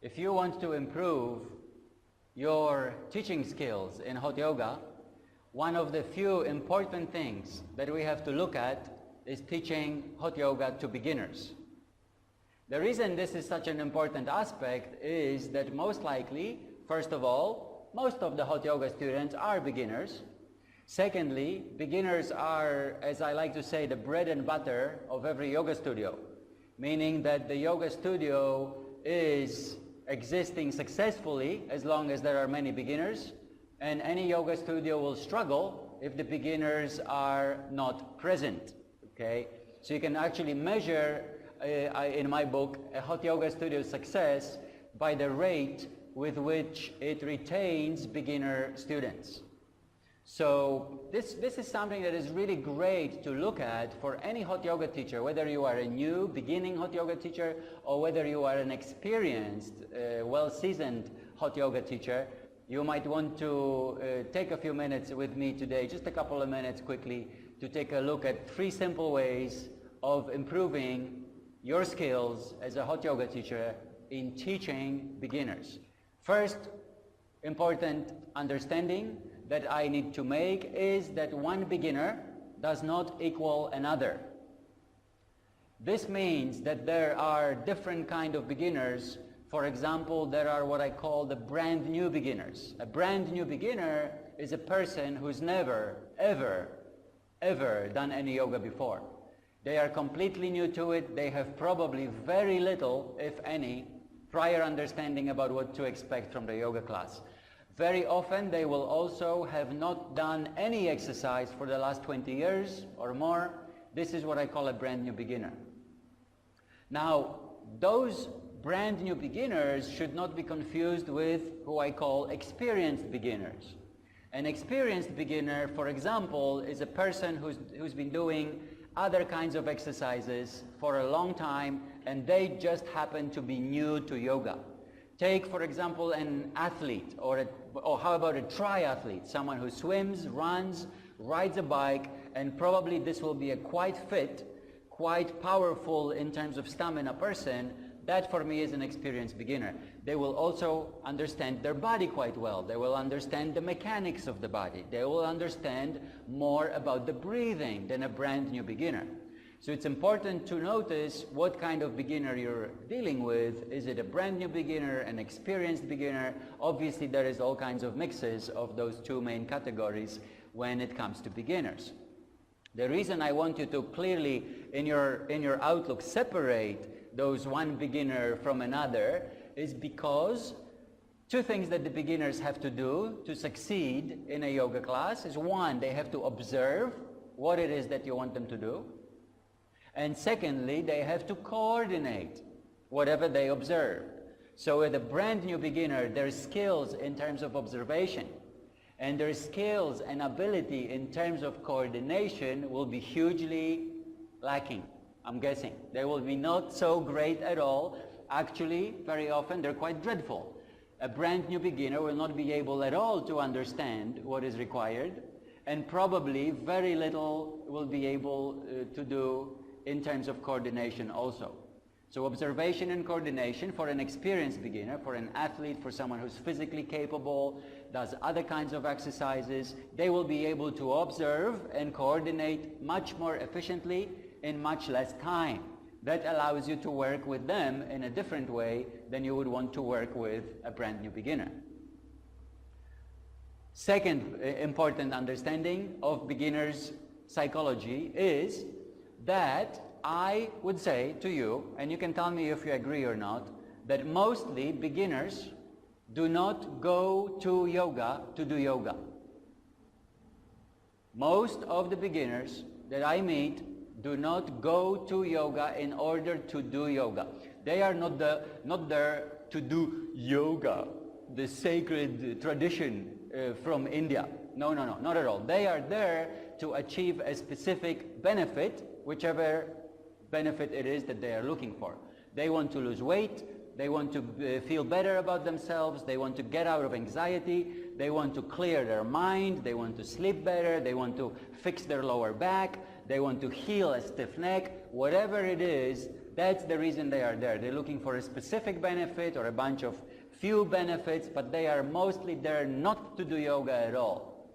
If you want to improve your teaching skills in hot yoga, one of the few important things that we have to look at is teaching hot yoga to beginners. The reason this is such an important aspect is that most likely, first of all, most of the hot yoga students are beginners. Secondly, beginners are, as I like to say, the bread and butter of every yoga studio, meaning that the yoga studio is existing successfully as long as there are many beginners, and any yoga studio will struggle if the beginners are not present. Okay? So you can actually measure, in my book, a hot yoga studio's success by the rate with which it retains beginner students. So this is something that is really great to look at for any hot yoga teacher, whether you are a new beginning hot yoga teacher or whether you are an experienced, well-seasoned hot yoga teacher. You might want to take a few minutes with me today, just a couple of minutes quickly, to take a look at 3 simple ways of improving your skills as a hot yoga teacher in teaching beginners. First important understanding that I need to make is that one beginner does not equal another. This means that there are different kind of beginners. For example, there are what I call the brand new beginners. A brand new beginner is a person who's never, ever done any yoga before. They are completely new to it. They have probably very little, if any, prior understanding about what to expect from the yoga class. Very often they will also have not done any exercise for the last 20 years or more. This is what I call a brand new beginner. Now, those brand new beginners should not be confused with who I call experienced beginners. An experienced beginner, for example, is a person who's been doing other kinds of exercises for a long time and they just happen to be new to yoga. Take, for example, an athlete or how about a triathlete, someone who swims, runs, rides a bike, and probably this will be a quite fit, quite powerful in terms of stamina person. That for me is an experienced beginner. They will also understand their body quite well. They will understand the mechanics of the body. They will understand more about the breathing than a brand new beginner. So it's important to notice what kind of beginner you're dealing with. Is it a brand new beginner, an experienced beginner? Obviously there is all kinds of mixes of those 2 main categories when it comes to beginners. The reason I want you to clearly in your outlook separate those one beginner from another is because 2 things that the beginners have to do to succeed in a yoga class is 1, they have to observe what it is that you want them to do. And secondly, they have to coordinate whatever they observe. So with a brand new beginner, their skills in terms of observation and their skills and ability in terms of coordination will be hugely lacking, I'm guessing. They will be not so great at all. Actually, very often they're quite dreadful. A brand new beginner will not be able at all to understand what is required, and probably very little will be able to do in terms of coordination also. So observation and coordination for an experienced beginner, for an athlete, for someone who's physically capable, does other kinds of exercises, they will be able to observe and coordinate much more efficiently in much less time. That allows you to work with them in a different way than you would want to work with a brand new beginner. Second important understanding of beginners' psychology is that I would say to you, and you can tell me if you agree or not, that mostly beginners do not go to yoga to do yoga. Most of the beginners that I meet do not go to yoga in order to do yoga. They are not there to do yoga, the sacred tradition from India. No, not at all. They are there to achieve a specific benefit, whichever benefit it is that they are looking for. They want to lose weight, they want to feel better about themselves, they want to get out of anxiety, they want to clear their mind, they want to sleep better, they want to fix their lower back, they want to heal a stiff neck. Whatever it is That's the reason they are there. They're looking for a specific benefit or a bunch of few benefits, but they are mostly there not to do yoga at all.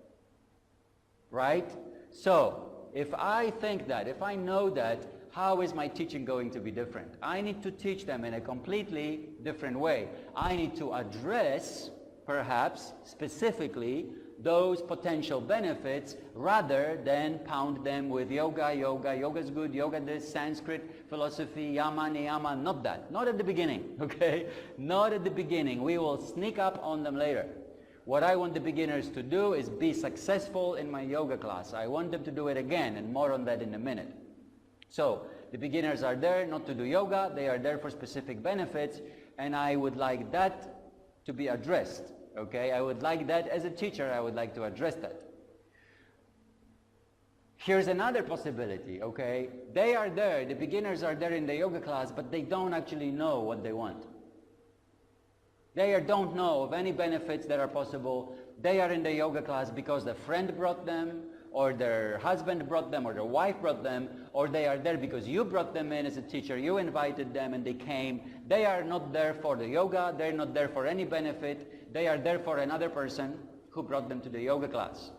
Right? So, if I think that, if I know that, how is my teaching going to be different? I need to teach them in a completely different way. I need to address, perhaps, specifically, those potential benefits rather than pound them with yoga is good, yoga this, Sanskrit, philosophy, yama, niyama, not that. Not at the beginning, okay? Not at the beginning. We will sneak up on them later. What I want the beginners to do is be successful in my yoga class. I want them to do it again, and more on that in a minute. So, the beginners are there not to do yoga, they are there for specific benefits, and I would like that to be addressed. Okay, I would like that as a teacher, I would like to address that. Here's another possibility, okay? They are there, the beginners are there in the yoga class, but they don't actually know what they want. They don't know of any benefits that are possible. They are in the yoga class because their friend brought them, or their husband brought them, or their wife brought them, or they are there because you brought them in as a teacher, you invited them and they came. They are not there for the yoga, they're not there for any benefit, they are there for another person who brought them to the yoga class.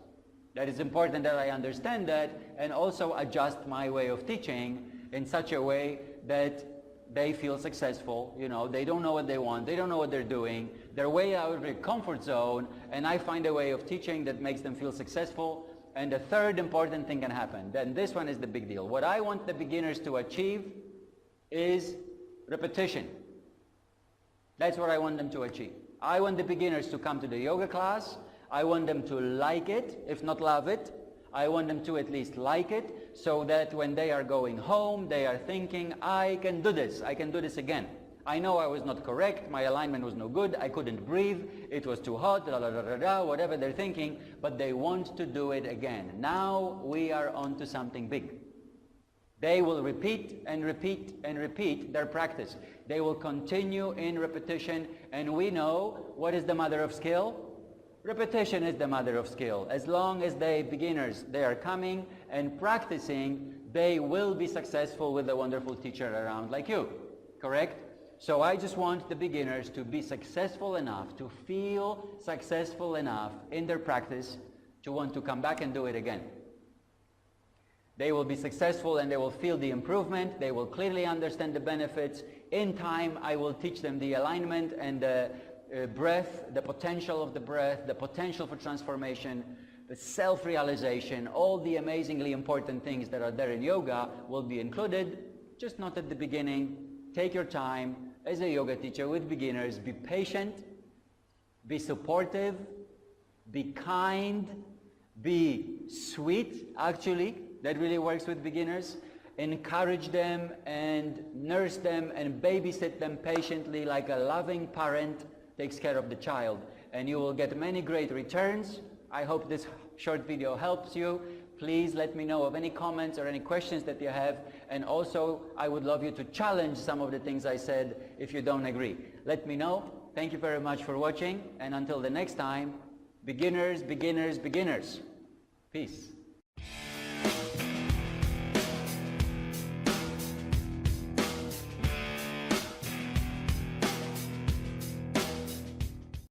That is important that I understand that and also adjust my way of teaching in such a way that they feel successful. You know, they don't know what they want, they don't know what they're doing, they're way out of their comfort zone, and I find a way of teaching that makes them feel successful. And the third important thing can happen. Then this one is the big deal. What I want the beginners to achieve is repetition. That's what I want them to achieve. I want the beginners to come to the yoga class. I want them to like it, if not love it. I want them to at least like it, so that when they are going home, they are thinking, I can do this again. I know I was not correct, my alignment was no good, I couldn't breathe, it was too hot, whatever they're thinking, but they want to do it again. Now we are on to something big. They will repeat and repeat and repeat their practice. They will continue in repetition, and we know what is the mother of skill? Repetition is the mother of skill. As long as they are coming and practicing, they will be successful with a wonderful teacher around like you, correct? So I just want the beginners to be successful enough, to feel successful enough in their practice to want to come back and do it again. They will be successful and they will feel the improvement. They will clearly understand the benefits. In time, I will teach them the alignment and the breath, the potential of the breath, the potential for transformation, the self-realization, all the amazingly important things that are there in yoga will be included, just not at the beginning. Take your time as a yoga teacher with beginners. Be patient, be supportive, be kind, be sweet, actually. That really works with beginners. Encourage them and nurse them and babysit them patiently like a loving parent takes care of the child. And you will get many great returns. I hope this short video helps you. Please let me know of any comments or any questions that you have. And also, I would love you to challenge some of the things I said if you don't agree. Let me know. Thank you very much for watching. And until the next time, beginners, beginners, beginners. Peace.